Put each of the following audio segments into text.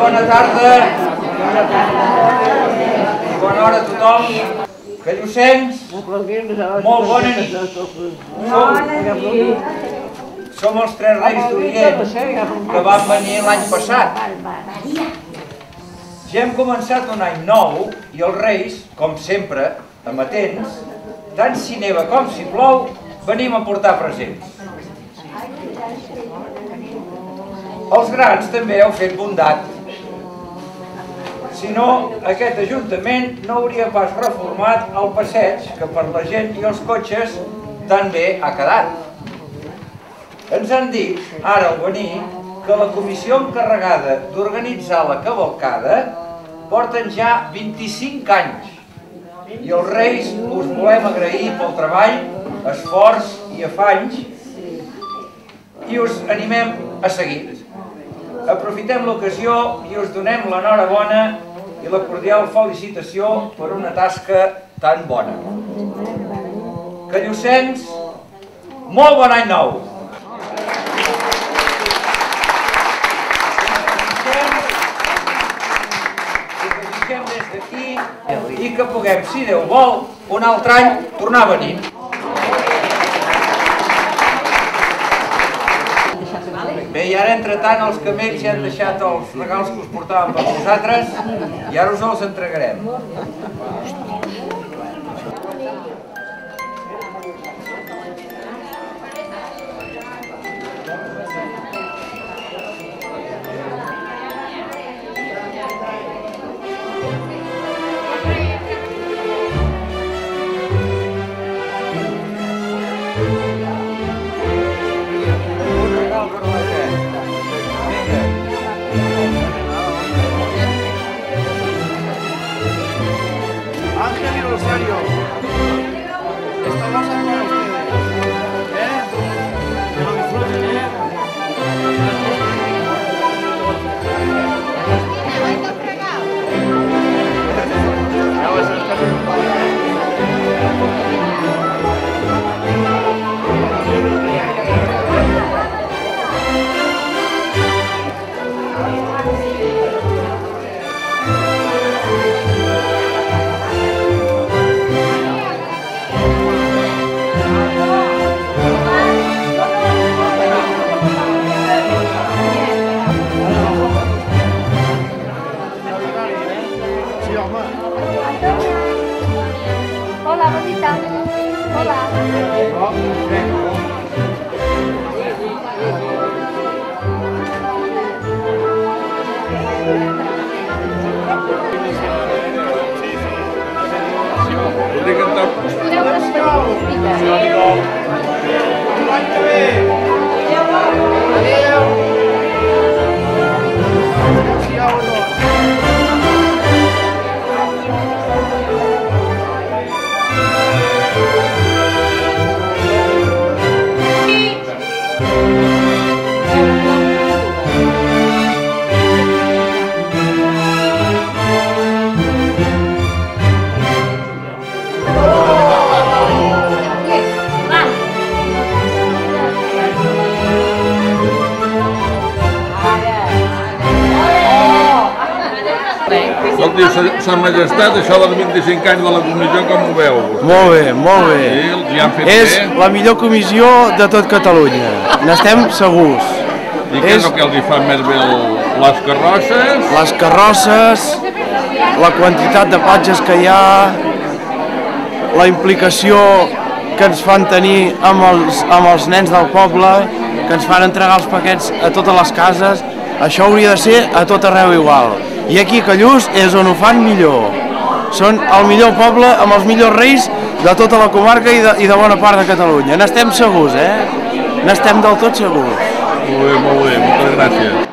Bona tarda, bona hora a tothom. Callosencs, molt bona nit. Som els tres reis d'Orient que van venir l'any passat. Ja hem començat un any nou i els reis, com sempre, amatents, tant si neva com si plou, venim a portar presents. Els grans també heu fet bondat. Si no, aquest ajuntament no hauria pas reformat el passeig que per la gent i els cotxes tan bé ha quedat. Ens han dit, ara al venir, que la comissió encarregada d'organitzar la cavalcada porten ja 25 anys i els reis us volem agrair pel treball, esforç i afanys i us animem a seguir. Aprofitem l'ocasió i us donem l'enhorabona i la cordial felicitació per una tasca tan bona. Callosencs, molt bon any nou! Us desitgem des d'aquí i que puguem, si Déu vol, un altre any tornar a venir. Bé, i ara, entretant, els camells ja han deixat els regals que us portàvem per vosaltres i ara us els entregarem. Ángel y Rosario, esta rosa es para ustedes, que lo disfruten, Hola, bonita. Hola. Sa Majestat, això dels 25 anys de la comissió, com ho veu? Molt bé, molt bé. Sí, han fet És bé. la millor comissió de tot Catalunya, n'estem segurs. I què és el que els hi fa més bé? Les carrosses? Les carrosses, la quantitat de patges que hi ha, la implicació que ens fan tenir amb els nens del poble, que ens fan entregar els paquets a totes les cases, això hauria de ser a tot arreu igual. I aquí a Callús és on ho fan millor. Són el millor poble amb els millors reis de tota la comarca i de bona part de Catalunya. N'estem segurs, N'estem del tot segurs. Molt bé, moltes gràcies.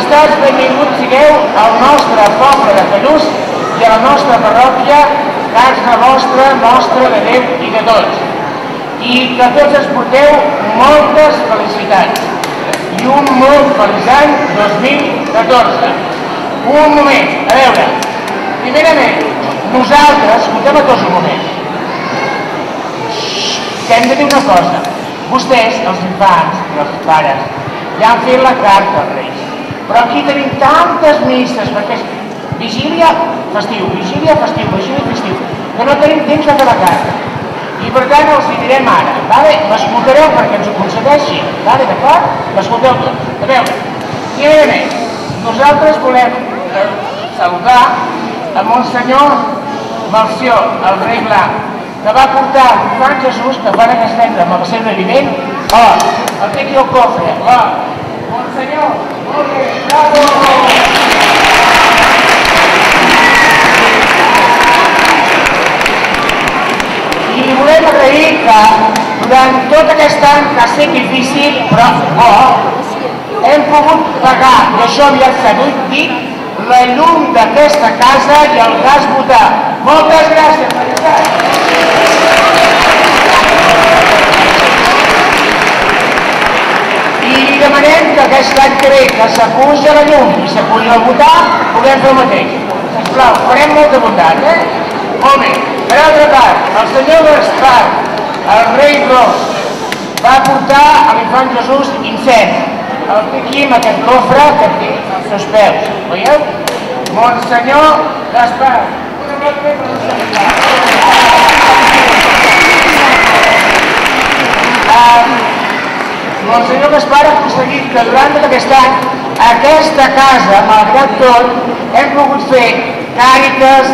majestats, benvinguts sigueu al nostre poble de Callús i a la nostra parròquia, casa vostra, nostra, de Déu i de tots. I que tots ens porteu moltes felicitats i un molt feliç any 2014. Un moment, a veure, primerament, nosaltres, escoltem a tots un moment, que hem de dir una cosa. Vostès, els infants i els pares, ja han fet la carta als Reis, però aquí tenim tantes misses, perquè és vigília, festiu, vigília, festiu, vigília, festiu, que no tenim temps de fer la carta. I per tant els hi direm ara, m'escoltareu perquè ens ho concedeixi, d'acord? M'escolteu tots. A veure, primerament, nosaltres volem saludar a Monsenyor Melcior, el rei blanc, que va portar l'Infant Jesús, que van aquest any amb el seu naviment, el té aquí al cofre, Monsenyor, molt bé, bravo! I li volem agrair que durant tot aquest any, que ha estat difícil, però hem pogut pagar, i això aviat s'ha dit, la llum d'aquesta casa i el gas butà. Moltes gràcies, felicitats! I li demanem que aquest any que ve, que s'apuja la llum i s'apuja el butà, puguem fer el mateix. Sisplau, farem molta bondat, Molt bé. Per altra part, el senyor Gaspar, el rei Ros, va portar a l'Infant Jesús incens. El té aquí amb aquest cofre que té als seus peus. Veieu? Monsenyor Gaspar. Monsenyor Gaspar ha aconseguit que durant tot aquest any aquesta casa, malgrat tot, hem pogut fer càritas,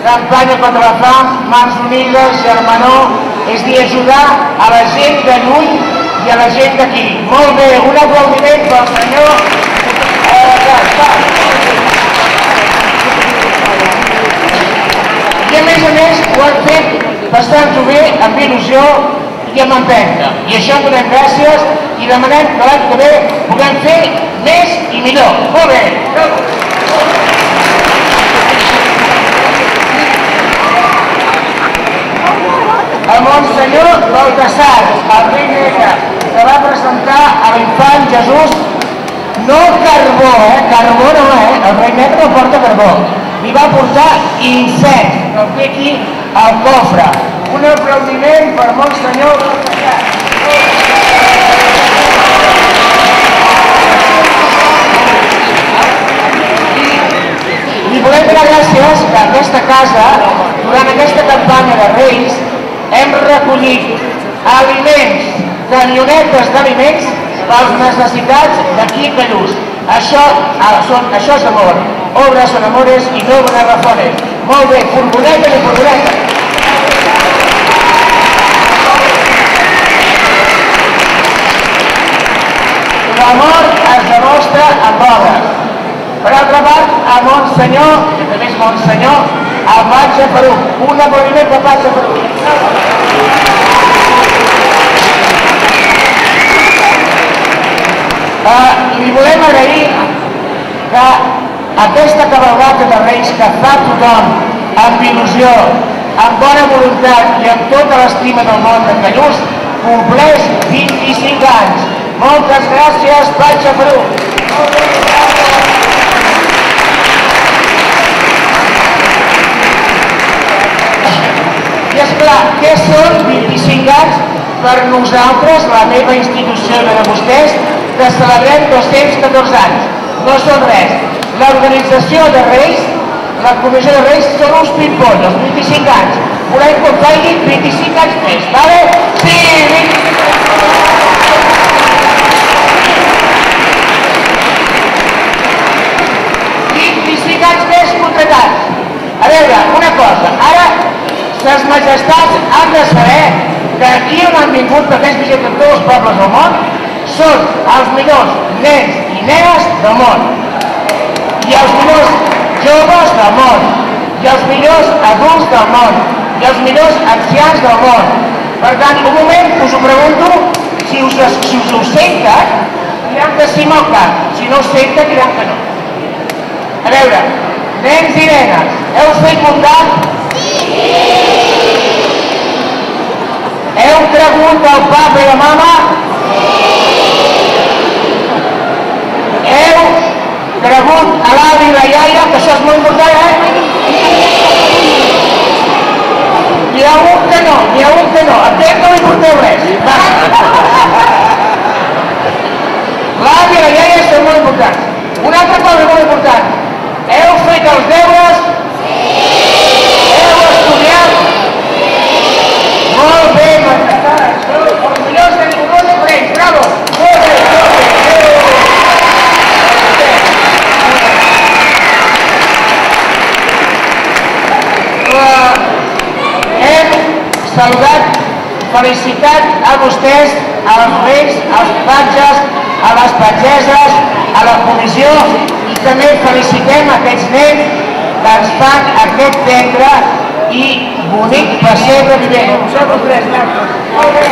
campanya contra la fam, Mans Unides, Germanor, és a dir, ajudar a la gent de lluny i a la gent d'aquí. Molt bé, un aplaudiment pel senyor Gaspar. I a més ho han fet bastant bé, amb il·lusió i amb empenta. I això donem gràcies i demanem que l'any que ve puguem fer més i millor. Molt bé. El Monsenyor Baltasar, el rei negre, que va presentar a l'Infant Jesús, no carbó, carbó no, el rei negre no porta carbó, li va portar incens, que el té aquí al cofre. Un aplaudiment per Monsenyor Baltasar. Li volem donar gràcies que aquesta casa, durant aquesta campanya de Reis, hem recollit aliments, camionetes d'aliments per les necessitats d'aquí a Callús. Això és amor. Obras son amores i no bones razones. Molt bé, furgonetes i furgonetes. L'amor es demostra amb obres. Per altra part, a Monsenyor, que també és Monsenyor, el Patge Perú. Un aplaudiment del Patge Perú. Li volem agrair que aquesta cavalcada de Reis que fa tothom amb il·lusió, amb bona voluntat i amb tota l'estima del món de Callús, compleix 25 anys. Moltes gràcies, Patge Perú. I esclar, què són 25 anys per nosaltres, la meva institució i la de vostès, que celebrem 214 anys? No són res. L'organització de Reis, la Comissió de Reis, són uns pimpons, els 25 anys. Volem que faci 25 anys més, vale? Sí, 25 anys més contratats. A veure, una cosa, ara les majestats han de saber que aquí on han vingut, perquè és vigent en tots els pobles del món, són els millors nens i nenes del món, i els millors joves del món, i els millors adults del món, i els millors ancians del món. Per tant, un moment, us ho pregunto, si us ho senten, diran que sí amb el cap. Si Si no ho senten, diran que no. A veure, nens i nenes, heu fet bondat? Sí! Heu cregut el papa i la mama? Heu cregut a l'avi i la iaia, que això és molt important, N'hi ha un que no, aquest no li porteu res. L'avi i la iaia són molt importants. Una altra cosa molt important, heu fet els deures? Sí! Heu estudiat? Sí! Molt bé, m'encantava. Els millors que ningú no coneix, bravo! Molt bé, molt bé. Hem saludat, felicitat a vostès, als reis, als patges, a les patgeses, a la comissió, i també felicitem aquests nens que ens fan aquest tendre i bonic pessebre vivent. Vosaltres tres, molt bé,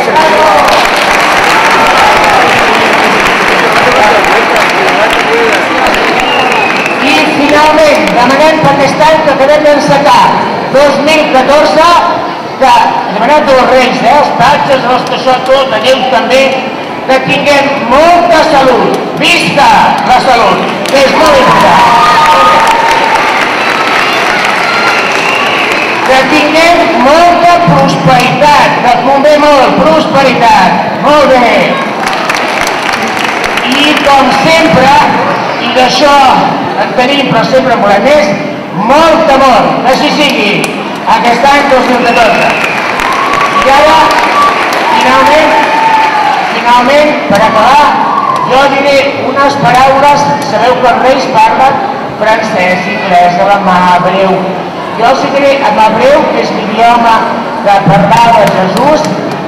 i finalment demanem per aquest any que acabem d'encetar 2014 que demanem dels reis, els patges, els que això tot, a Déu també, que tinguem molta salut. Visca la salut, que és molt important. Que tinguem molta prosperitat, que convé molt, prosperitat. Molt bé. I com sempre, i d'això en tenim, però sempre en volem més, molt amor, que així sigui, aquest any 2014. I ara, finalment, per acabar, jo diré unes paraules. Sabeu que els reis parlen francès, anglès, alemà, hebreu. Jo els diré en hebreu, que és l'idioma que parlava Jesús,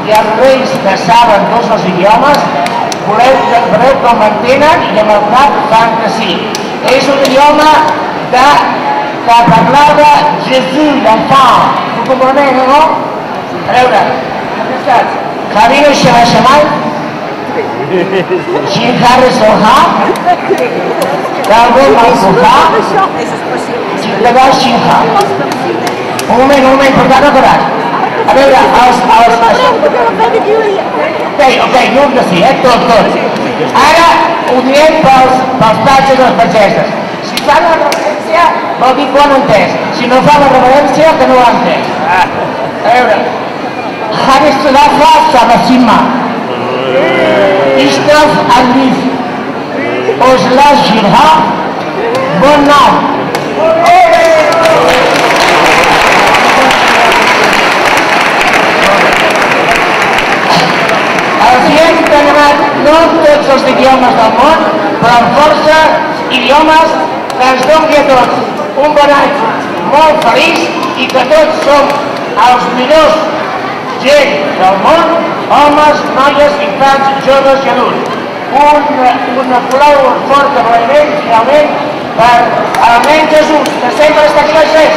i els reis que saben tots els idiomes, veureu com m'entenen i amb el cap fan que sí. És un idioma que parlava Jesús, l'enfant. Ho compreneu, no? A veure, Javino Xabaxamal, Xinjare Soha, Calvo Malsoha, Xinjadar Xinja. Un moment, per tant, acabat. A veure, ok, no hem de fer, tot. Ara ho diem pels patges i les patgeses. Si fan la referència, vol dir que ho han entès. Si no fan la referència, que no ho han entès. A veure, Haris Tadafa Sabasima, Istaf Alif, Osla Shirha, bon nom. Els hi hem demanat no tots els idiomes del món, però amb força idiomes que ens doni a tots un bon any molt feliç i que tots som els millors gent del món, homes, noies, infants, joves i adults. Un aplaus fort de aplaudiment, finalment, per el nen Jesús, que sempre està aquí a les 6.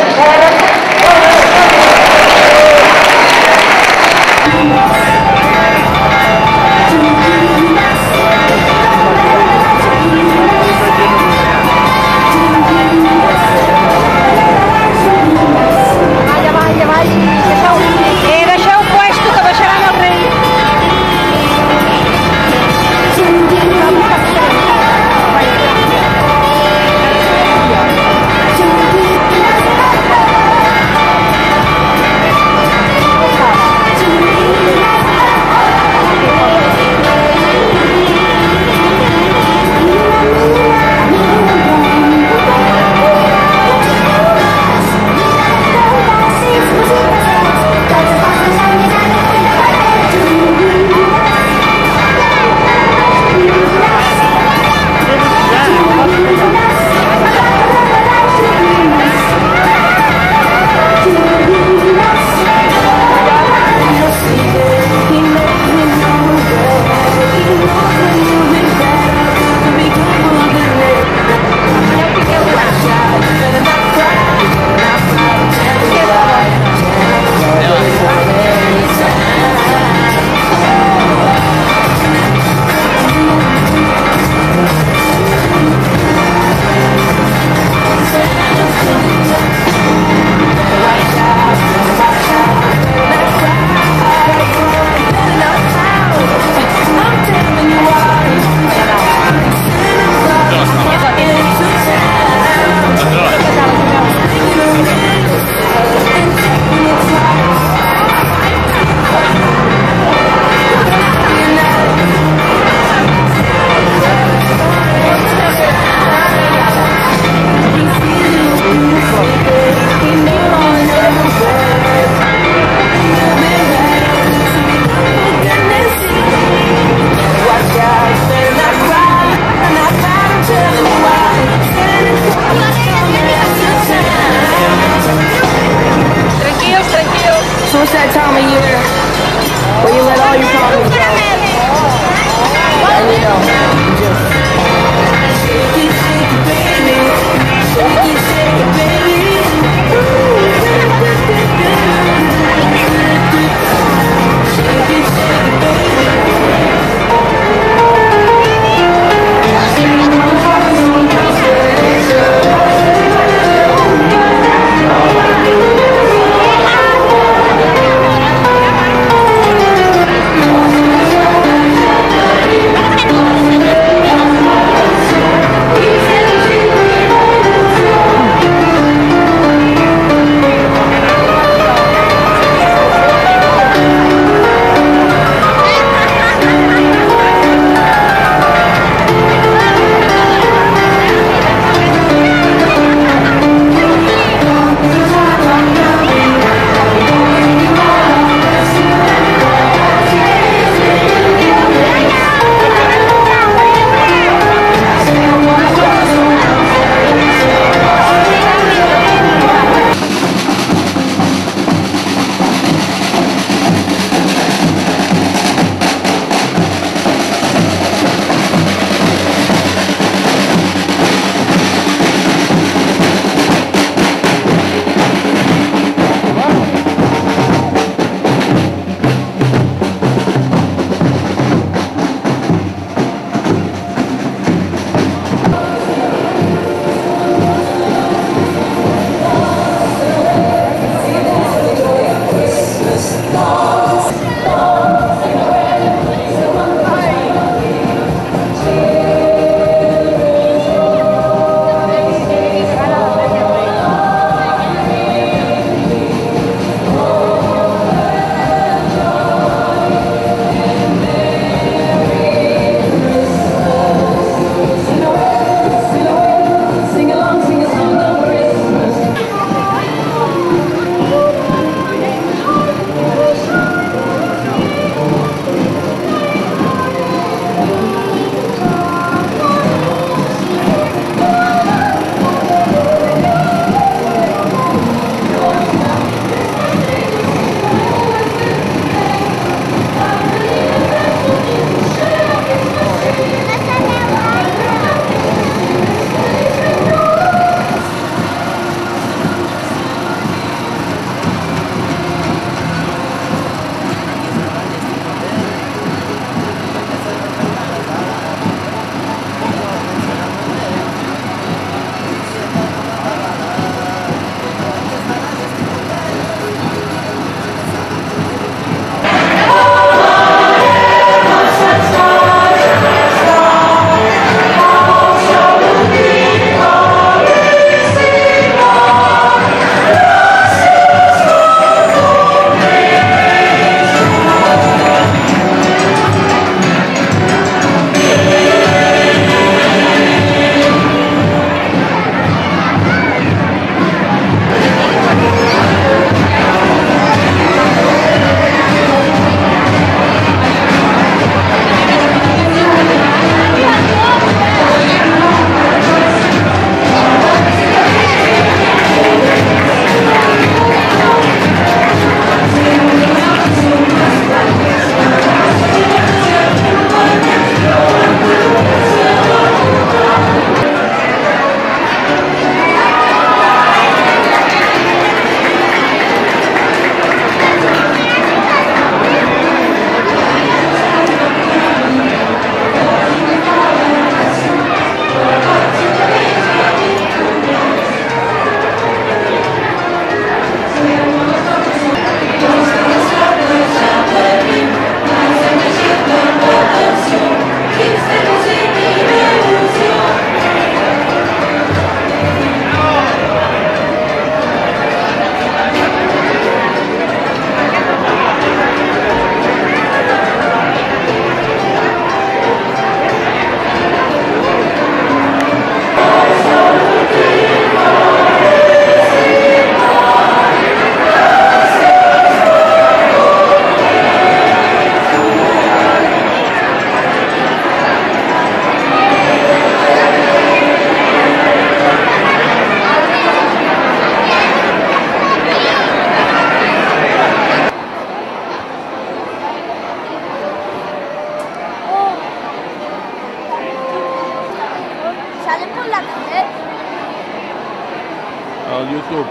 Al YouTube.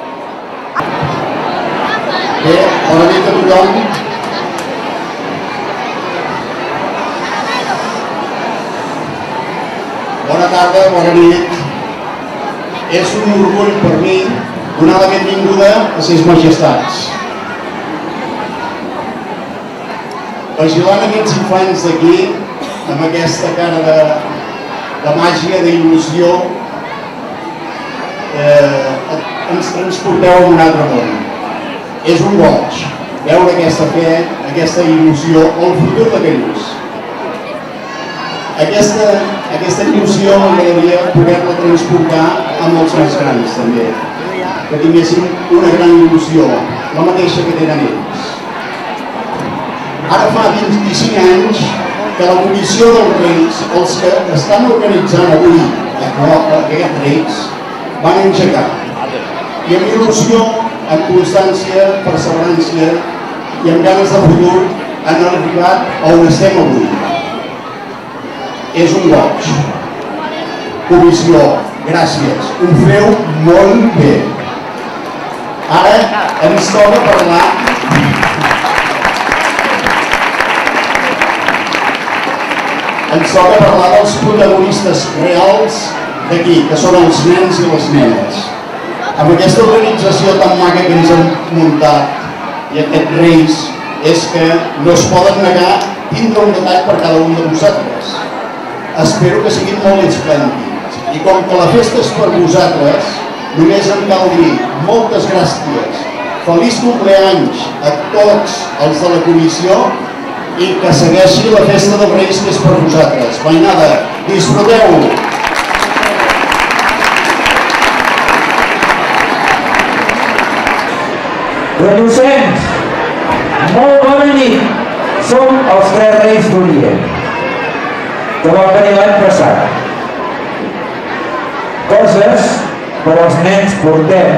Bé, bona nit a tothom. Bona tarda, bona nit. És un orgull per mi donar la benvinguda a ses majestats. Vigilant aquests infants d'aquí, amb aquesta cara de màgia, d'il·lusió, ens transporteu a un altre món. És un goig veure aquesta fe, aquesta il·lusió, el futur d'aquells. Aquesta il·lusió m'agradaria poder-la transportar amb els més grans també, que tinguessin una gran il·lusió, la mateixa que tenen ells. Ara fa 25 anys que la Comissió dels Reis, els que estan organitzant avui aquests Reis, van engegar. I amb il·lusió, amb constància, perseverança i amb ganes de futur han arribat on estem avui. És un goig. Comissió, gràcies. Ho feu molt bé. Ara ens toca parlar dels protagonistes reals d'aquí, que són els nens i les nenes. Amb aquesta organització tan maca que ens hem muntat i aquests Reis és que no es poden negar tindre un detall per cada un de vosaltres. Espero que siguin molt esplèndids. I com que la festa és per vosaltres, només em cal dir moltes gràcies, feliç compleanys a tots els de la comissió i que segueixi la festa dels Reis que és per vosaltres. Mainada, disfruteu-ho! Renuncents, molt bona nit. Som els 3 Reis d'Orient, que van venir l'any passat. Coses per als nens portem,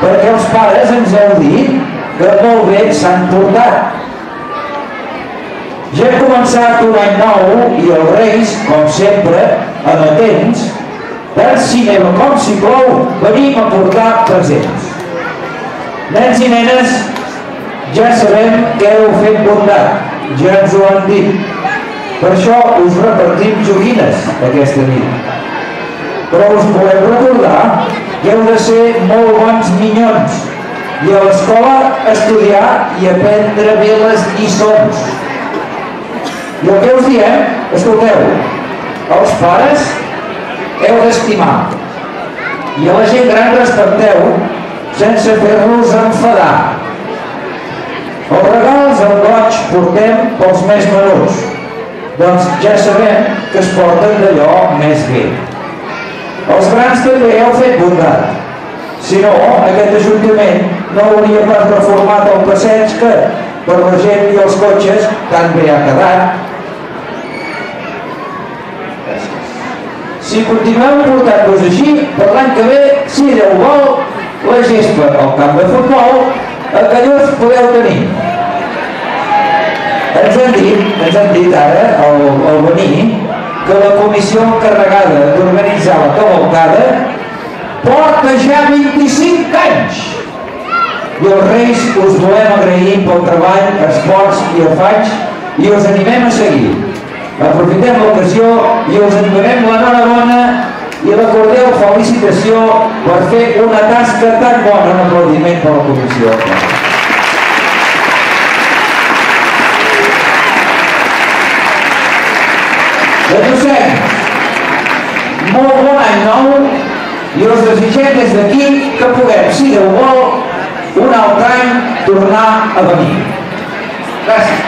perquè els pares ens heu dit que molt bé s'han portat. Ja he començat un any nou i els Reis, com sempre, amatents, tant si neva com si plou, venim a portar presents. Nens i nenes, ja sabem que heu fet bondat, ja ens ho han dit. Per això us repartim joguines aquesta nit. Però us volem recordar que heu de ser molt bons minyons i a l'escola estudiar i aprendre bé les lliçons. I el que us diem, escolteu, els pares heu d'estimar i a la gent gran respecteu sense fer-los enfadar. Els regals al goig portem pels més menuts, doncs ja sabem que es porten d'allò més bé. Els grans també heu fet bondat. Si no, aquest ajuntament no hauria pas reformat el passeig que, per la gent i els cotxes, tan bé ha quedat. Si continuem portant-vos així, per l'any que ve, si Déu vol, la gespa al camp de futbol, a Callús podeu tenir. Ens han dit ara, al venir, que la comissió encarregada d'organitzar la cavalcada porta ja 25 anys. I els Reis us volem agrair pel treball, esforç i afany i us animem a seguir. Aprofitem l'ocasió i us en donem l'enhorabona i la cordial felicitació per fer una tasca tan bona. Un aplaudiment per la comissió. Renuncents, molt bon any nou i us desitgem des d'aquí que puguem, si Déu vol, un altre any tornar a venir. Gràcies.